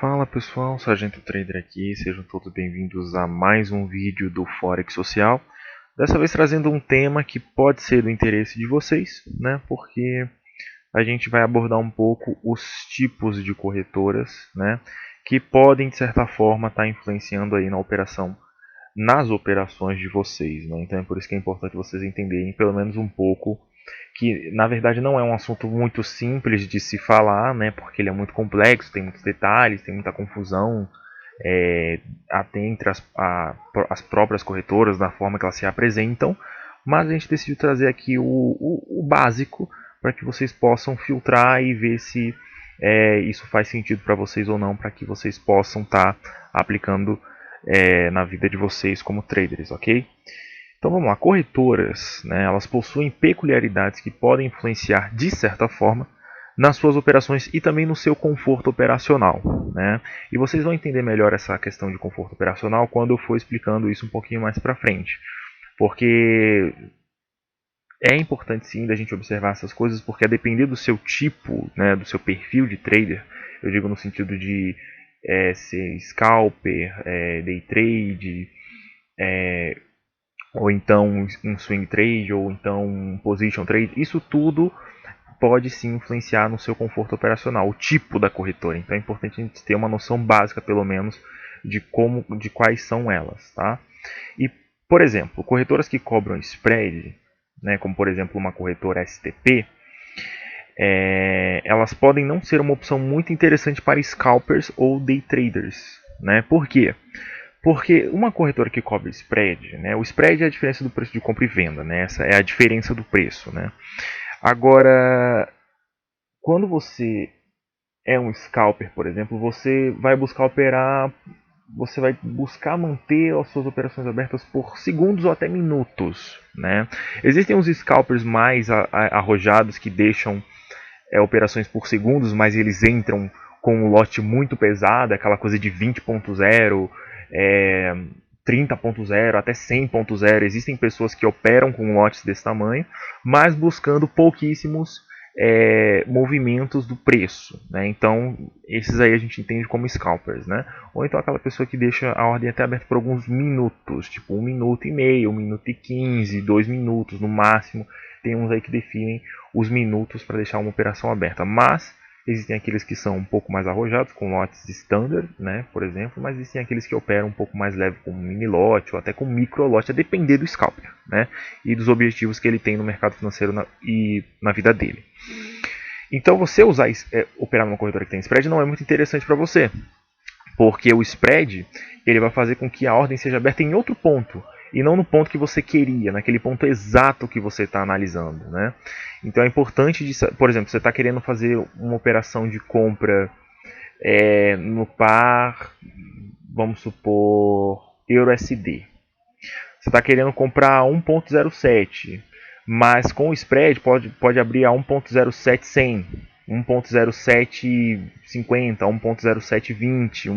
Fala pessoal, Sargento Trader aqui, sejam todos bem-vindos a mais um vídeo do Forex Social. Dessa vez trazendo um tema que pode ser do interesse de vocês, né? Porque a gente vai abordar um pouco os tipos de corretoras, né? Que podem de certa forma estar influenciando aí nas operações de vocês, né? Então é por isso que é importante vocês entenderem pelo menos um pouco que na verdade não é um assunto muito simples de se falar, né, porque ele é muito complexo, tem muitos detalhes, tem muita confusão, até entre as próprias corretoras, da forma que elas se apresentam, mas a gente decidiu trazer aqui o básico para que vocês possam filtrar e ver se isso faz sentido para vocês ou não, para que vocês possam estar aplicando na vida de vocês como traders, ok? Então vamos lá, corretoras, né, elas possuem peculiaridades que podem influenciar de certa forma nas suas operações e também no seu conforto operacional, né? E vocês vão entender melhor essa questão de conforto operacional quando eu for explicando isso um pouquinho mais para frente, porque é importante sim da gente observar essas coisas, porque a depender do seu tipo, né, do seu perfil de trader, eu digo no sentido de ser scalper, day trade, ou então um swing trade, ou então um position trade, isso tudo pode sim influenciar no seu conforto operacional, o tipo da corretora. Então é importante a gente ter uma noção básica, pelo menos, de quais são elas, tá? E, por exemplo, corretoras que cobram spread, né, como por exemplo uma corretora STP, elas podem não ser uma opção muito interessante para scalpers ou day traders, né? Por quê? Porque uma corretora que cobra spread, né, o spread é a diferença do preço de compra e venda, né, essa é a diferença do preço. Né? Agora, quando você é um scalper, por exemplo, você vai buscar operar, você vai buscar manter as suas operações abertas por segundos ou até minutos. Né? Existem uns scalpers mais arrojados que deixam operações por segundos, mas eles entram com um lote muito pesado, aquela coisa de 20.0, 30.0 até 100.0. Existem pessoas que operam com lotes desse tamanho, mas buscando pouquíssimos movimentos do preço. Né? Então, esses aí a gente entende como scalpers. Né? Ou então aquela pessoa que deixa a ordem até aberta por alguns minutos, tipo 1 minuto e meio, 1 minuto e 15, 2 minutos no máximo. Tem uns aí que definem os minutos para deixar uma operação aberta, mas existem aqueles que são um pouco mais arrojados, com lotes standard, né, por exemplo, mas existem aqueles que operam um pouco mais leve, com mini lote ou até com micro lote, a depender do scalper, né, e dos objetivos que ele tem no mercado financeiro e na vida dele. Então você operar numa corretora que tem spread não é muito interessante para você, porque o spread ele vai fazer com que a ordem seja aberta em outro ponto, e não no ponto que você queria, naquele ponto exato que você está analisando. Né? Então é importante, por exemplo, você está querendo fazer uma operação de compra no par, vamos supor, EURUSD. Você está querendo comprar 1.07, mas com o spread pode abrir a 1.07100. 1.0750, 1.0720,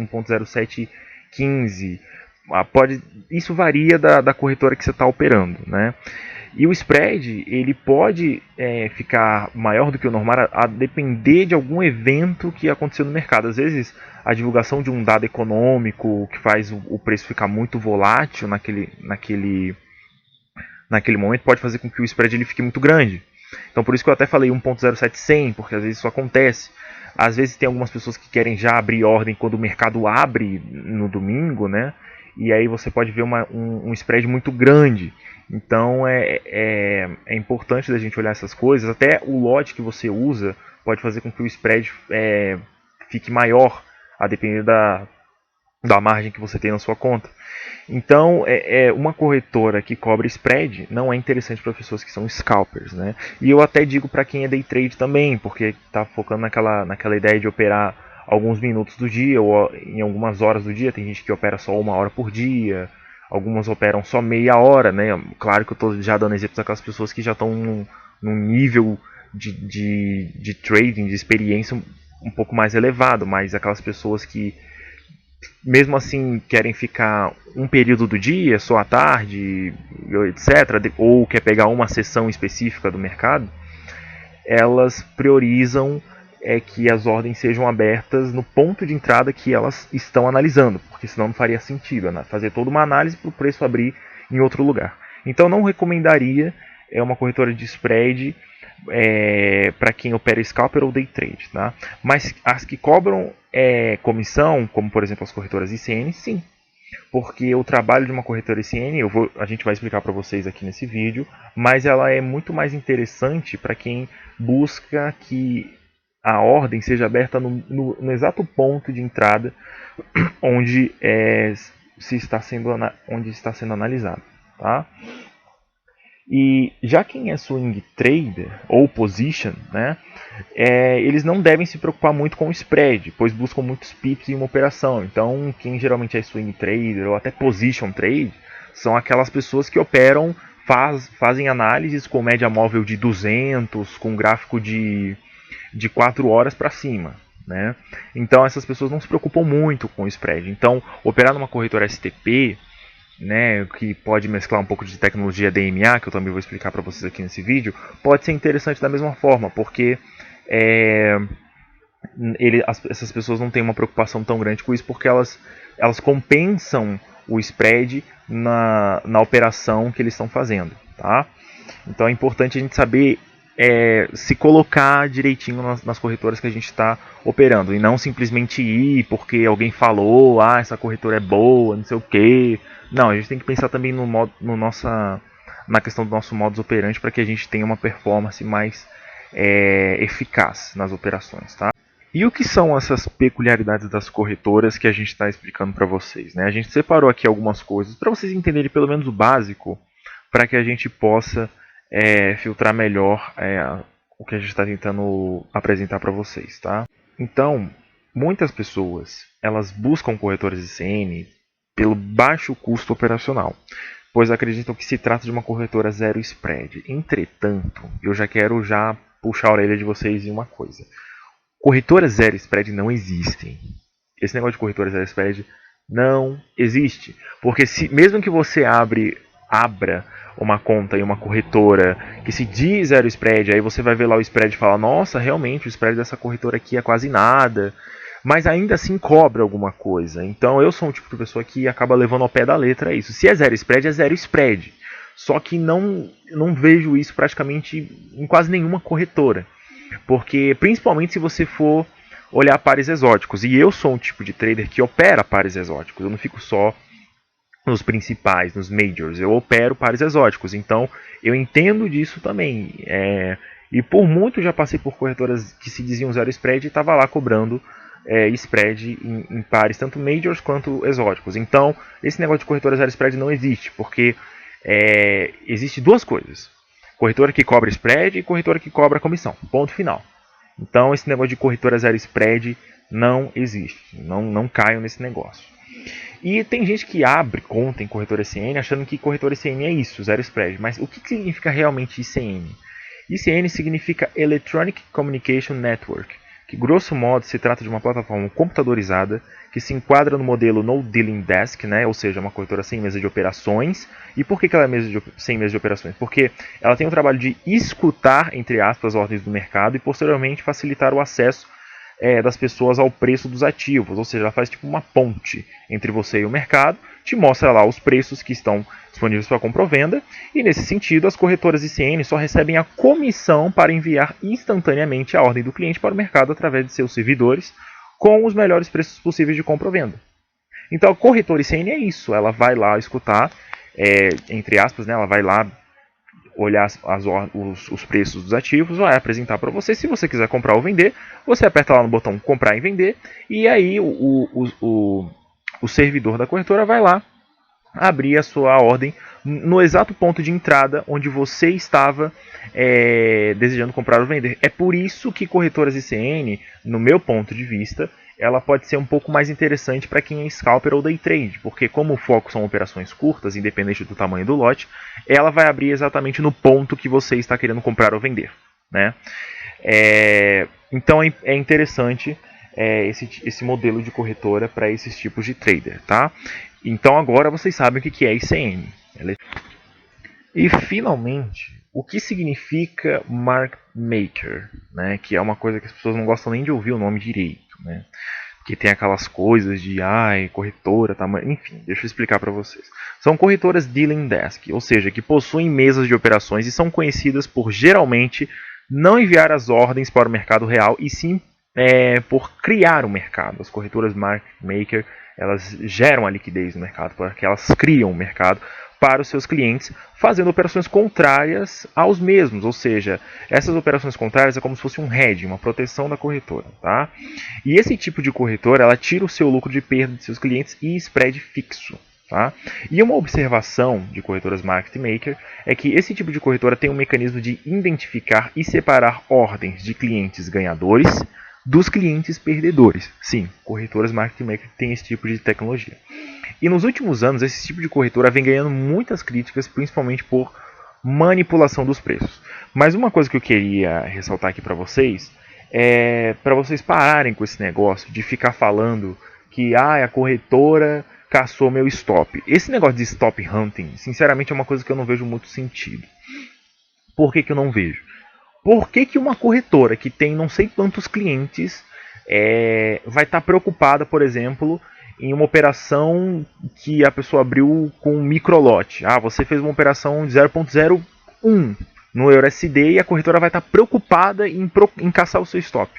1.0715. Isso varia da corretora que você está operando. Né? E o spread ele pode ficar maior do que o normal a depender de algum evento que aconteceu no mercado. Às vezes a divulgação de um dado econômico que faz o preço ficar muito volátil naquele momento pode fazer com que o spread ele fique muito grande. Então por isso que eu até falei 1.07100, porque às vezes isso acontece. Às vezes tem algumas pessoas que querem já abrir ordem quando o mercado abre no domingo, né? E aí você pode ver um spread muito grande. Então é importante a gente olhar essas coisas. Até o lote que você usa pode fazer com que o spread fique maior, a depender da margem que você tem na sua conta. Então, uma corretora que cobre spread não é interessante para pessoas que são scalpers. Né? E eu até digo para quem é day trade também, porque está focando naquela ideia de operar alguns minutos do dia ou em algumas horas do dia. Tem gente que opera só 1 hora por dia, algumas operam só meia hora. Né? Claro que eu estou já dando exemplos daquelas pessoas que já estão num nível de trading, de experiência um pouco mais elevado, mas aquelas pessoas que mesmo assim querem ficar um período do dia, só à tarde, etc., ou quer pegar uma sessão específica do mercado, elas priorizam é que as ordens sejam abertas no ponto de entrada que elas estão analisando, porque senão não faria sentido, né? Fazer toda uma análise para o preço abrir em outro lugar. Então não recomendaria uma corretora de spread para quem opera scalper ou day trade, tá? Mas as que cobram comissão, como por exemplo as corretoras ICN, sim. Porque o trabalho de uma corretora ICN, a gente vai explicar para vocês aqui nesse vídeo, mas ela é muito mais interessante para quem busca que a ordem seja aberta no exato ponto de entrada onde está sendo analisado. Tá? E já quem é swing trader ou position, né, eles não devem se preocupar muito com o spread, pois buscam muitos pips em uma operação. Então, quem geralmente é swing trader ou até position trade são aquelas pessoas que operam, fazem análises com média móvel de 200, com gráfico de 4 horas para cima. Né? Então, essas pessoas não se preocupam muito com o spread. Então, operar numa corretora STP, né, que pode mesclar um pouco de tecnologia DMA, que eu também vou explicar para vocês aqui nesse vídeo, pode ser interessante da mesma forma, porque essas pessoas não têm uma preocupação tão grande com isso, porque elas compensam o spread na operação que eles estão fazendo. Tá? Então é importante a gente saber se colocar direitinho nas corretoras que a gente está operando, e não simplesmente ir porque alguém falou, essa corretora é boa, não sei o que. Não, a gente tem que pensar também na questão do nosso modus operandi para que a gente tenha uma performance mais eficaz nas operações. Tá? E o que são essas peculiaridades das corretoras que a gente está explicando para vocês? Né? A gente separou aqui algumas coisas para vocês entenderem pelo menos o básico, para que a gente possa filtrar melhor o que a gente está tentando apresentar para vocês. Tá? Então, muitas pessoas elas buscam corretoras ICN pelo baixo custo operacional, pois acreditam que se trata de uma corretora zero spread. Entretanto, eu já quero puxar a orelha de vocês em uma coisa. Corretoras zero spread não existem. Esse negócio de corretora zero spread não existe. Porque mesmo que você abra uma conta em uma corretora que se diz zero spread, aí você vai ver lá o spread e fala, nossa, realmente o spread dessa corretora aqui é quase nada. Mas ainda assim cobra alguma coisa. Então eu sou um tipo de pessoa que acaba levando ao pé da letra isso. Se é zero spread, é zero spread. Só que não vejo isso praticamente em quase nenhuma corretora. Porque principalmente se você for olhar pares exóticos. E eu sou um tipo de trader que opera pares exóticos. Eu não fico só nos principais, nos majors. Eu opero pares exóticos. Então eu entendo disso também. E por muito já passei por corretoras que se diziam zero spread e estava lá cobrando spread em pares, tanto majors quanto exóticos. Então, esse negócio de corretora zero spread não existe, porque existe duas coisas. Corretora que cobra spread e corretora que cobra comissão. Ponto final. Então, esse negócio de corretora zero spread não existe. Não caiam nesse negócio. E tem gente que abre conta em corretora ICN achando que corretora ICN é isso, zero spread. Mas o que significa realmente ICN? ICN significa Electronic Communication Network, que grosso modo se trata de uma plataforma computadorizada que se enquadra no modelo No Dealing Desk, né? Ou seja, uma corretora sem mesa de operações. E por que ela é sem mesa de operações? Porque ela tem o trabalho de escutar, entre aspas, ordens do mercado e posteriormente facilitar o acesso das pessoas ao preço dos ativos, ou seja, ela faz tipo uma ponte entre você e o mercado, te mostra lá os preços que estão disponíveis para compra ou venda, e nesse sentido as corretoras ICN só recebem a comissão para enviar instantaneamente a ordem do cliente para o mercado através de seus servidores com os melhores preços possíveis de compra ou venda. Então a corretora ICN é isso, ela vai lá escutar, entre aspas, né, ela vai lá olhar os preços dos ativos, vai apresentar para você. Se você quiser comprar ou vender, você aperta lá no botão comprar e vender, e aí o servidor da corretora vai lá abrir a sua ordem no exato ponto de entrada onde você estava desejando comprar ou vender. É por isso que corretoras ICN, no meu ponto de vista, ela pode ser um pouco mais interessante para quem é scalper ou day trade, porque como o foco são operações curtas, independente do tamanho do lote, ela vai abrir exatamente no ponto que você está querendo comprar ou vender. Né? Então é interessante esse modelo de corretora para esses tipos de trader. Tá? Então agora vocês sabem o que é ICN. E finalmente, o que significa market maker, né? Que é uma coisa que as pessoas não gostam nem de ouvir o nome direito, né? Que tem aquelas coisas de corretora, enfim, deixa eu explicar para vocês. São corretoras dealing desk, ou seja, que possuem mesas de operações e são conhecidas por geralmente não enviar as ordens para o mercado real e sim por criar o mercado. As corretoras market maker, elas geram a liquidez no mercado, porque elas criam o mercado para os seus clientes, fazendo operações contrárias aos mesmos, ou seja, essas operações contrárias é como se fosse um hedge, uma proteção da corretora, tá? E esse tipo de corretora, ela tira o seu lucro de perda de seus clientes e spread fixo, tá? E uma observação de corretoras market maker é que esse tipo de corretora tem um mecanismo de identificar e separar ordens de clientes ganhadores dos clientes perdedores. Sim, corretoras market maker têm esse tipo de tecnologia. E nos últimos anos, esse tipo de corretora vem ganhando muitas críticas, principalmente por manipulação dos preços. Mas uma coisa que eu queria ressaltar aqui para vocês é para vocês pararem com esse negócio de ficar falando que a corretora caçou meu stop. Esse negócio de stop hunting, sinceramente, é uma coisa que eu não vejo muito sentido. Por que eu não vejo? Por que uma corretora que tem não sei quantos clientes vai estar preocupada, por exemplo, em uma operação que a pessoa abriu com um microlote? Você fez uma operação de 0.01 no EURUSD e a corretora vai estar preocupada em caçar o seu stop.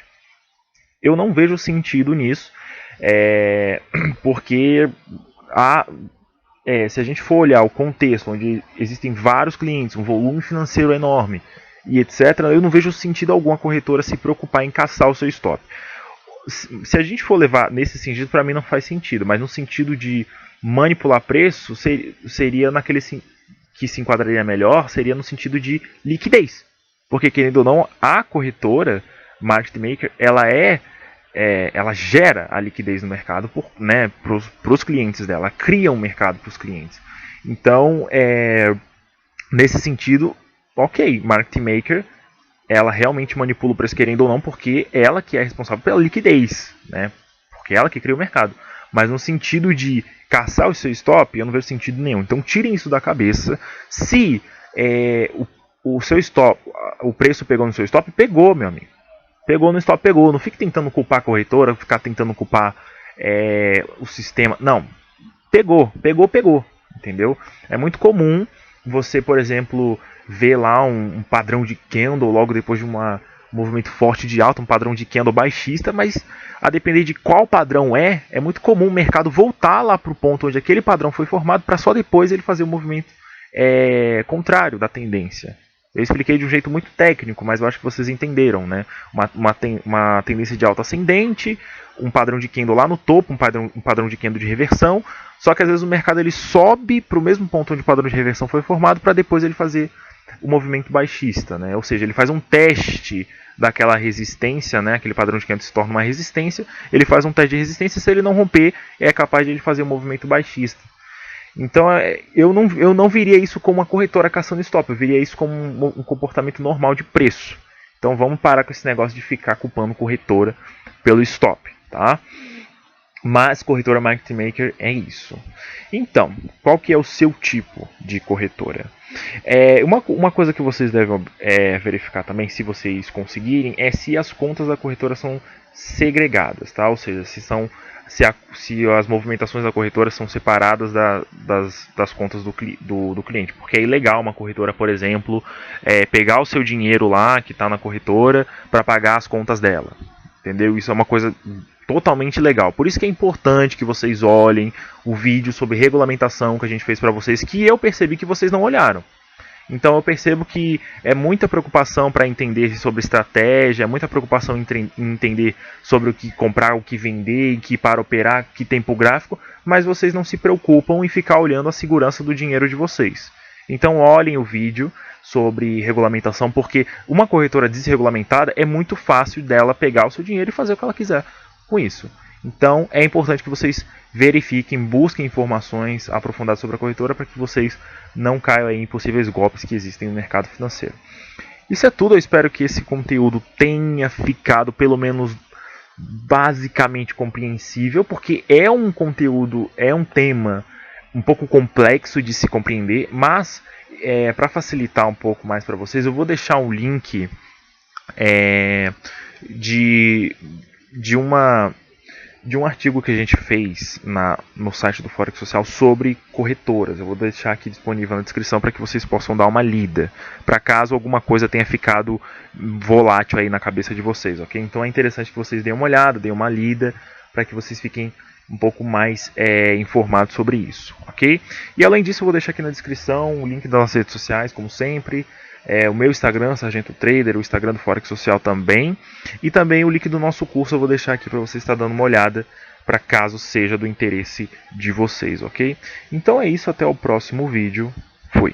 Eu não vejo sentido nisso, porque se a gente for olhar o contexto onde existem vários clientes, um volume financeiro enorme e etc., eu não vejo sentido algum a corretora se preocupar em caçar o seu stop. Se a gente for levar nesse sentido, para mim não faz sentido, mas no sentido de manipular preço, seria naquele que se enquadraria melhor, seria no sentido de liquidez. Porque, querendo ou não, a corretora, market maker, ela gera a liquidez no mercado para os clientes dela, cria um mercado para os clientes. Então, nesse sentido, ok, market maker, ela realmente manipula o preço querendo ou não, porque ela que é responsável pela liquidez, né? Porque ela que cria o mercado. Mas no sentido de caçar o seu stop, eu não vejo sentido nenhum. Então tirem isso da cabeça. Se o seu stop, o preço pegou no seu stop, pegou, meu amigo. Pegou no stop, pegou. Não fique tentando culpar a corretora, ficar tentando culpar o sistema. Não. Pegou. Entendeu? É muito comum você, por exemplo, ver lá um padrão de candle logo depois de um movimento forte de alta, um padrão de candle baixista, mas a depender de qual padrão é muito comum o mercado voltar lá para o ponto onde aquele padrão foi formado para só depois ele fazer o movimento contrário da tendência. Eu expliquei de um jeito muito técnico, mas eu acho que vocês entenderam, né? Uma tendência de alta ascendente, um padrão de candle lá no topo, um padrão de candle de reversão, só que às vezes o mercado ele sobe para o mesmo ponto onde o padrão de reversão foi formado para depois ele fazer o movimento baixista, né? Ou seja, ele faz um teste daquela resistência, né? Aquele padrão de candle se torna uma resistência, ele faz um teste de resistência, se ele não romper, é capaz de ele fazer um movimento baixista. Então eu não viria isso como uma corretora caçando stop, eu viria isso como um comportamento normal de preço. Então vamos parar com esse negócio de ficar culpando corretora pelo stop, tá? Mas corretora market maker é isso. Então, qual que é o seu tipo de corretora? Uma coisa que vocês devem verificar também, se vocês conseguirem, é se as contas da corretora são segregadas, tá? Ou seja, se as movimentações da corretora são separadas das contas do cliente. Porque é ilegal uma corretora, por exemplo, pegar o seu dinheiro lá que está na corretora para pagar as contas dela. Entendeu? Isso é uma coisa totalmente legal. Por isso que é importante que vocês olhem o vídeo sobre regulamentação que a gente fez para vocês, que eu percebi que vocês não olharam. Então eu percebo que é muita preocupação para entender sobre estratégia, muita preocupação em entender sobre o que comprar, o que vender, que para operar, que tempo gráfico, mas vocês não se preocupam em ficar olhando a segurança do dinheiro de vocês. Então olhem o vídeo sobre regulamentação, porque uma corretora desregulamentada é muito fácil dela pegar o seu dinheiro e fazer o que ela quiser com isso. Então é importante que vocês verifiquem, busquem informações aprofundadas sobre a corretora para que vocês não caiam em possíveis golpes que existem no mercado financeiro. Isso é tudo, eu espero que esse conteúdo tenha ficado pelo menos basicamente compreensível, porque é um conteúdo, é um tema um pouco complexo de se compreender, mas para facilitar um pouco mais para vocês, eu vou deixar um link de, de uma de um artigo que a gente fez no site do Forex Social sobre corretoras. Eu vou deixar aqui disponível na descrição para que vocês possam dar uma lida, para caso alguma coisa tenha ficado volátil aí na cabeça de vocês, ok? Então é interessante que vocês deem uma olhada, deem uma lida, para que vocês fiquem um pouco mais informados sobre isso, ok? E além disso, eu vou deixar aqui na descrição o link das nossas redes sociais, como sempre. O meu Instagram, Sargento Trader, o Instagram do Forex Social também. E também o link do nosso curso eu vou deixar aqui para você estar dando uma olhada, para caso seja do interesse de vocês, ok? Então é isso, até o próximo vídeo. Fui!